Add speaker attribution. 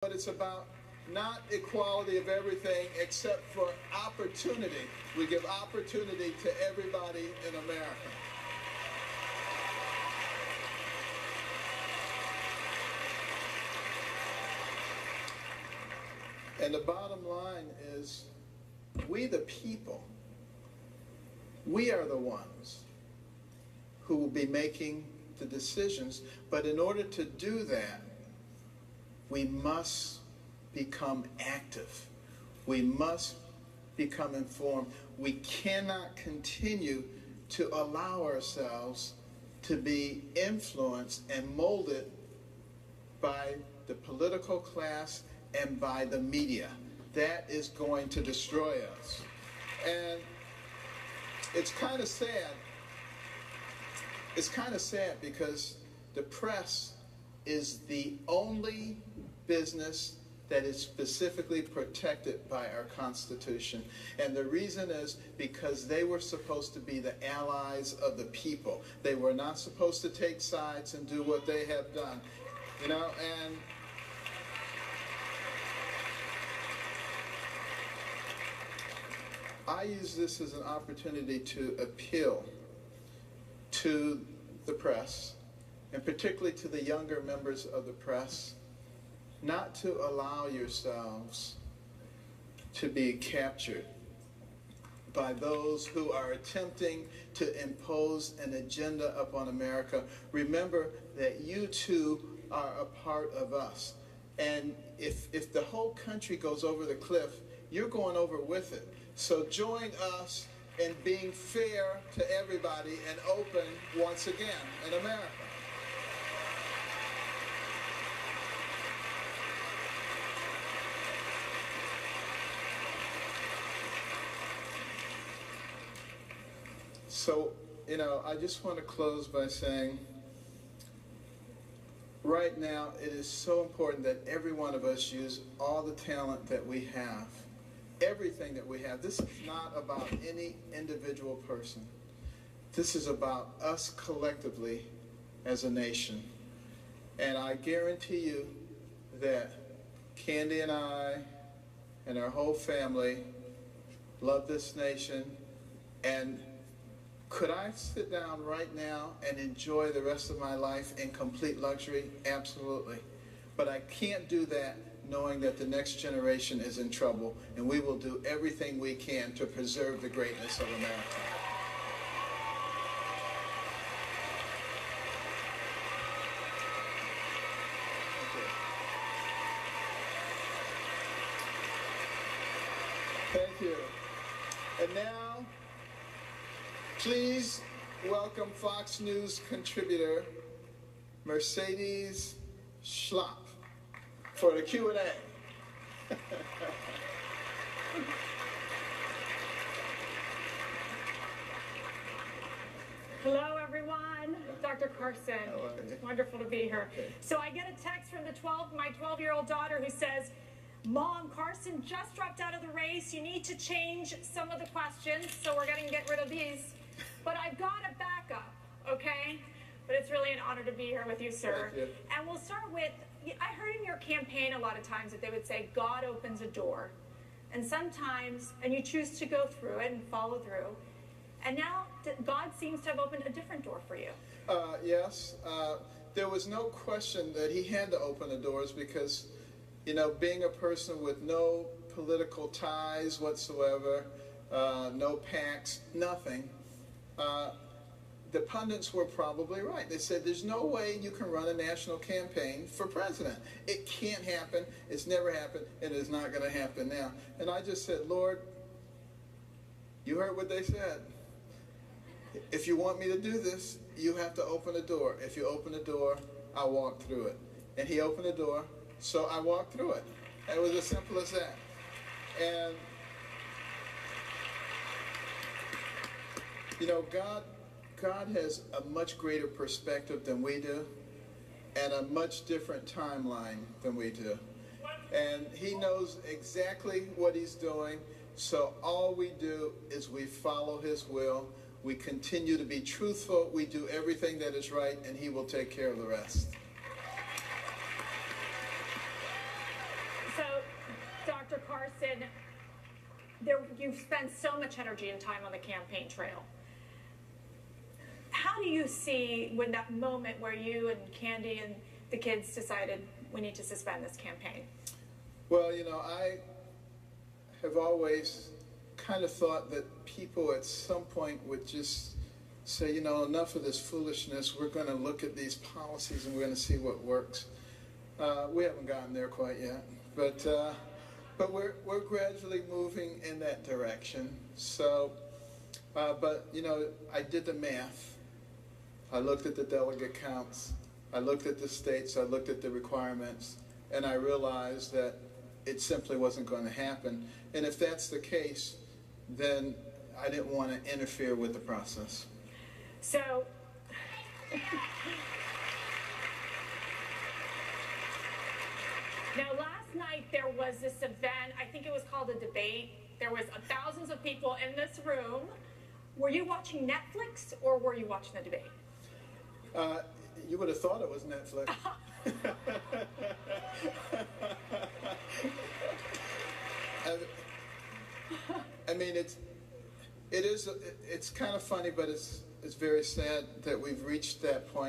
Speaker 1: But it's about not equality of everything except for opportunity. We give opportunity to everybody in America. And the bottom line is, we the people, we are the ones who will be making the decisions. But in order to do that, we must become active. We must become informed. We cannot continue to allow ourselves to be influenced and molded by the political class and by the media. That is going to destroy us. And it's kind of sad. It's kind of sad because the press is the only business that is specifically protected by our Constitution. And the reason is because they were supposed to be the allies of the people. They were not supposed to take sides and do what they have done. You know, and I use this as an opportunity to appeal to the press, and particularly to the younger members of the press, not to allow yourselves to be captured by those who are attempting to impose an agenda upon America. Remember that you too are a part of us. And if the whole country goes over the cliff, you're going over with it. So join us in being fair to everybody and open once again in America. So, you know, I just want to close by saying, right now it is so important that every one of us use all the talent that we have, everything that we have. This is not about any individual person. This is about us collectively as a nation. And I guarantee you that Candy and I and our whole family love this nation. And could I sit down right now and enjoy the rest of my life in complete luxury? Absolutely. But I can't do that knowing that the next generation is in trouble, and we will do everything we can to preserve the greatness of America. Thank you. And now, please welcome Fox News contributor Mercedes Schlapp for the Q&A.
Speaker 2: Hello, everyone. Dr. Carson.
Speaker 1: Hello.
Speaker 2: Wonderful to be here.
Speaker 1: Okay.
Speaker 2: So I get a text from my 12-year-old daughter who says, Mom, Carson just dropped out of the race. You need to change some of the questions, so we're going to get rid of these. But I've got a backup, okay? But it's really an honor to be here with you, sir.
Speaker 1: Thank you.
Speaker 2: And we'll start with, I heard in your campaign a lot of times that they would say, God opens a door. And sometimes, and you choose to go through it and follow through. And now God seems to have opened a different door for you.
Speaker 1: Yes. There was no question that he had to open the doors because, you know, being a person with no political ties whatsoever, no PACs, nothing, the pundits were probably right. They said there's no way you can run a national campaign for president. It can't happen. It's never happened, and it's not going to happen now. And I just said, Lord, you heard what they said. If you want me to do this, you have to open a door. If you open the door, I'll walk through it. And he opened the door, so I walked through it. It was as simple as that. And, you know, God has a much greater perspective than we do, and a much different timeline than we do. And he knows exactly what he's doing, so all we do is we follow his will. We continue to be truthful. We do everything that is right, and he will take care of the rest.
Speaker 2: So, Dr. Carson, you've spent so much energy and time on the campaign trail. How do you see when that moment where you and Candy and the kids decided we need to suspend this campaign?
Speaker 1: Well, you know, I have always kind of thought that people at some point would just say, you know, enough of this foolishness. We're going to look at these policies and we're going to see what works. We haven't gotten there quite yet, but we're gradually moving in that direction. So, but you know, I did the math. I looked at the delegate counts. I looked at the states. I looked at the requirements, and I realized that it simply wasn't going to happen. And if that's the case, then I didn't want to interfere with the process.
Speaker 2: So, now last night there was this event, I think it was called a debate. There was thousands of people in this room. Were you watching Netflix or were you watching the debate?
Speaker 1: You would have thought it was Netflix. I mean, it's kind of funny, but it's very sad that we've reached that point